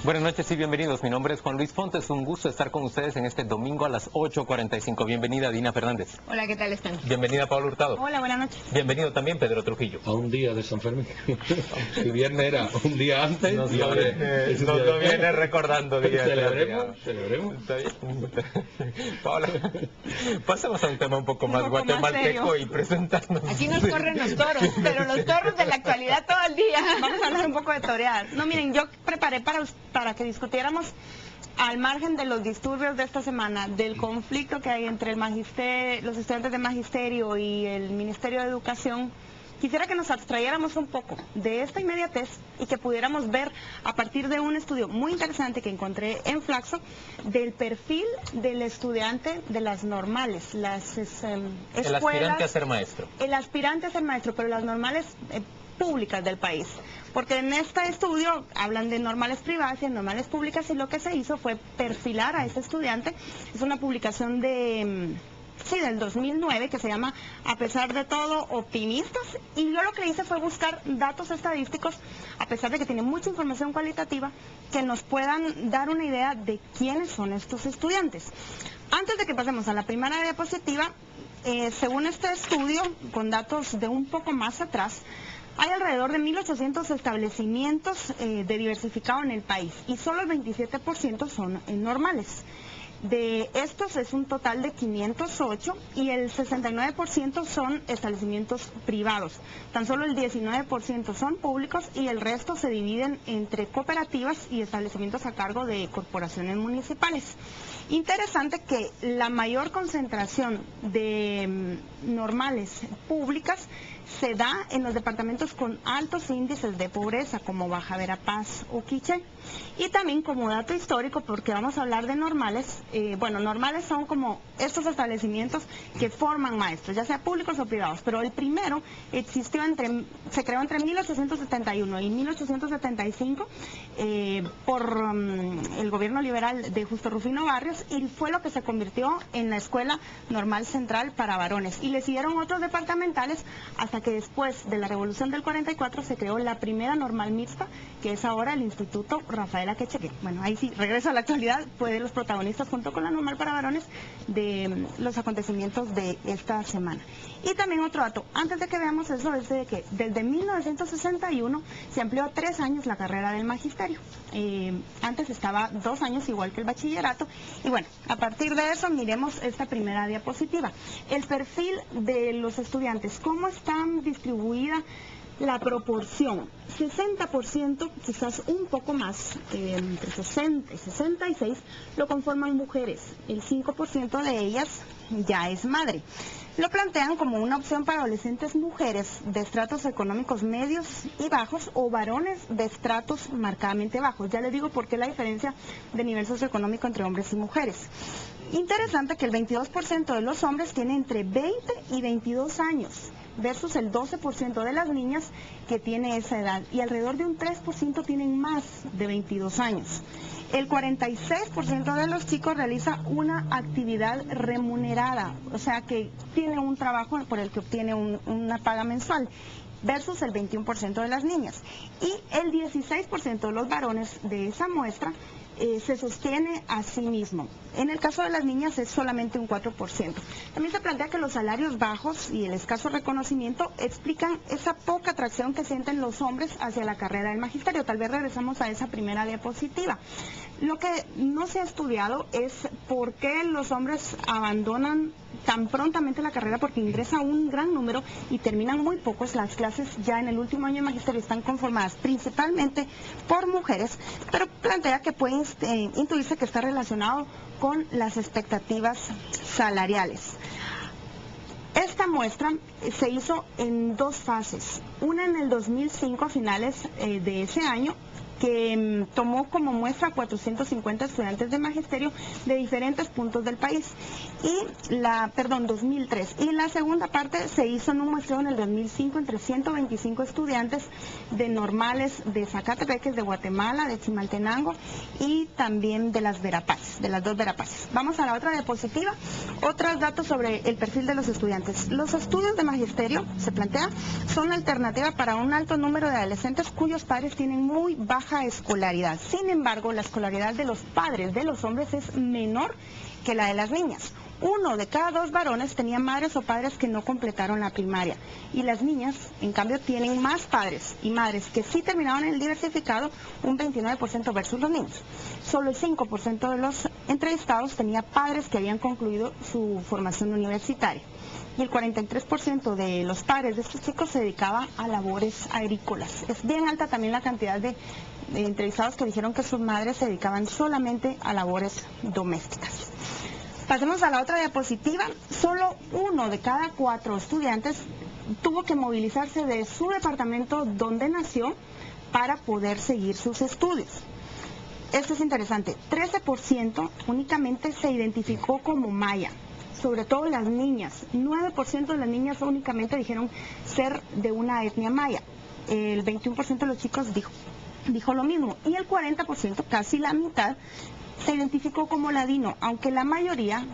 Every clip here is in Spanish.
Buenas noches y bienvenidos. Mi nombre es Juan Luis Fontes. Un gusto estar con ustedes en este domingo a las 8:45. Bienvenida Dina Fernández. Hola, ¿qué tal están? Bienvenida Pablo Hurtado. Hola, buenas noches. Bienvenido también Pedro Trujillo. A un día de San Fermín. El viernes era un día antes. Nos lo viene recordando días. Celebremos. Está bien. Paola, pasemos a un tema un poco más guatemalteco y presentarnos. Aquí nos corren los toros, pero los toros de la actualidad todo el día. Vamos a hablar un poco de torear. No, miren, yo preparé para que discutiéramos, al margen de los disturbios de esta semana, del conflicto que hay entre los estudiantes de magisterio y el Ministerio de Educación, quisiera que nos abstrayéramos un poco de esta inmediatez y que pudiéramos ver, a partir de un estudio muy interesante que encontré en Flaxo, del perfil del estudiante de las normales, las escuelas... El aspirante a ser maestro. El aspirante a ser maestro, pero las normales públicas del país. Porque en este estudio hablan de normales privadas y de normales públicas, y lo que se hizo fue perfilar a ese estudiante. Es una publicación del 2009 que se llama A pesar de todo, optimistas, y yo lo que hice fue buscar datos estadísticos, a pesar de que tiene mucha información cualitativa, que nos puedan dar una idea de quiénes son estos estudiantes. Antes de que pasemos a la primera diapositiva, según este estudio, con datos de un poco más atrás, hay alrededor de 1.800 establecimientos de diversificado en el país, y solo el 27% son normales. De estos es un total de 508 y el 69% son establecimientos privados. Tan solo el 19% son públicos y el resto se dividen entre cooperativas y establecimientos a cargo de corporaciones municipales. Interesante que la mayor concentración de normales públicas se da en los departamentos con altos índices de pobreza, como Baja Verapaz o Quiché. Y también, como dato histórico, porque vamos a hablar de normales, normales son como estos establecimientos que forman maestros, ya sea públicos o privados, pero el primero se creó entre 1871 y 1875 por el gobierno liberal de Justo Rufino Barrios, y fue lo que se convirtió en la Escuela Normal Central para varones, y le siguieron otros departamentales hasta que después de la Revolución del 44 se creó la primera normal mixta, que es ahora el Instituto Rafael Akeche. Bueno, ahí sí, regreso a la actualidad, fue de los protagonistas junto con la normal para varones de los acontecimientos de esta semana. Y también otro dato, antes de que veamos eso, es de que desde 1961 se amplió 3 años la carrera del magisterio. Antes estaba 2 años, igual que el bachillerato. Y bueno, a partir de eso miremos esta primera diapositiva. El perfil de los estudiantes, ¿cómo están distribuida la proporción? 60%, quizás un poco más, entre 60 y 66, lo conforman mujeres. El 5% de ellas ya es madre. Lo plantean como una opción para adolescentes mujeres de estratos económicos medios y bajos, o varones de estratos marcadamente bajos. Ya les digo por qué la diferencia de nivel socioeconómico entre hombres y mujeres. Interesante que el 22% de los hombres tiene entre 20 y 22 años, versus el 12% de las niñas que tiene esa edad, y alrededor de un 3% tienen más de 22 años. El 46% de los chicos realiza una actividad remunerada, o sea que tiene un trabajo por el que obtiene una paga mensual, versus el 21% de las niñas. Y el 16% de los varones de esa muestra se sostiene a sí mismo. En el caso de las niñas es solamente un 4%. También se plantea que los salarios bajos y el escaso reconocimiento explican esa poca atracción que sienten los hombres hacia la carrera del magisterio. Tal vez regresamos a esa primera diapositiva. Lo que no se ha estudiado es por qué los hombres abandonan tan prontamente la carrera, porque ingresa un gran número y terminan muy pocos. Las clases ya en el último año de magisterio están conformadas principalmente por mujeres, pero plantea que puede intuirse que está relacionado con las expectativas salariales. Esta muestra se hizo en 2 fases, una en el 2005, a finales de ese año, que tomó como muestra 450 estudiantes de magisterio de diferentes puntos del país, y 2003. Y la segunda parte se hizo en un muestreo en el 2005 entre 125 estudiantes de normales de Zacatepeques, de Guatemala, de Chimaltenango y también de las Verapaces, de las 2 Verapaces. Vamos a la otra diapositiva. Otros datos sobre el perfil de los estudiantes. Los estudios de magisterio, se plantea, son la alternativa para un alto número de adolescentes cuyos padres tienen muy bajo baja escolaridad. Sin embargo, la escolaridad de los padres de los hombres es menor que la de las niñas. 1 de cada 2 varones tenía madres o padres que no completaron la primaria. Y las niñas, en cambio, tienen más padres y madres que sí terminaron el diversificado, un 29% versus los niños. Solo el 5% de los entrevistados tenía padres que habían concluido su formación universitaria. Y el 43% de los padres de estos chicos se dedicaba a labores agrícolas. Es bien alta también la cantidad de entrevistados que dijeron que sus madres se dedicaban solamente a labores domésticas. Pasemos a la otra diapositiva. Solo 1 de cada 4 estudiantes tuvo que movilizarse de su departamento donde nació para poder seguir sus estudios. Esto es interesante. 13% únicamente se identificó como maya, sobre todo las niñas. 9% de las niñas únicamente dijeron ser de una etnia maya. El 21% de los chicos dijo lo mismo. Y el 40%, casi la mitad, se identificó como ladino, aunque la mayoría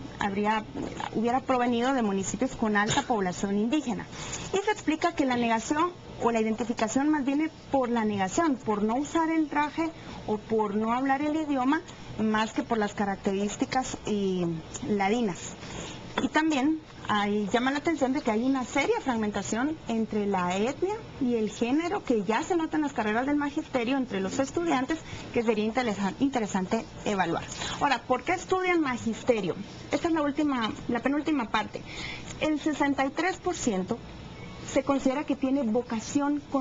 hubiera provenido de municipios con alta población indígena. Y se explica que la negación o la identificación más viene por la negación, por no usar el traje o por no hablar el idioma, más que por las características ladinas. Y también llama la atención de que hay una seria fragmentación entre la etnia y el género que ya se nota en las carreras del magisterio entre los estudiantes, que sería interesante evaluar. Ahora, ¿por qué estudian magisterio? Esta es la penúltima parte. El 63% se considera que tiene vocación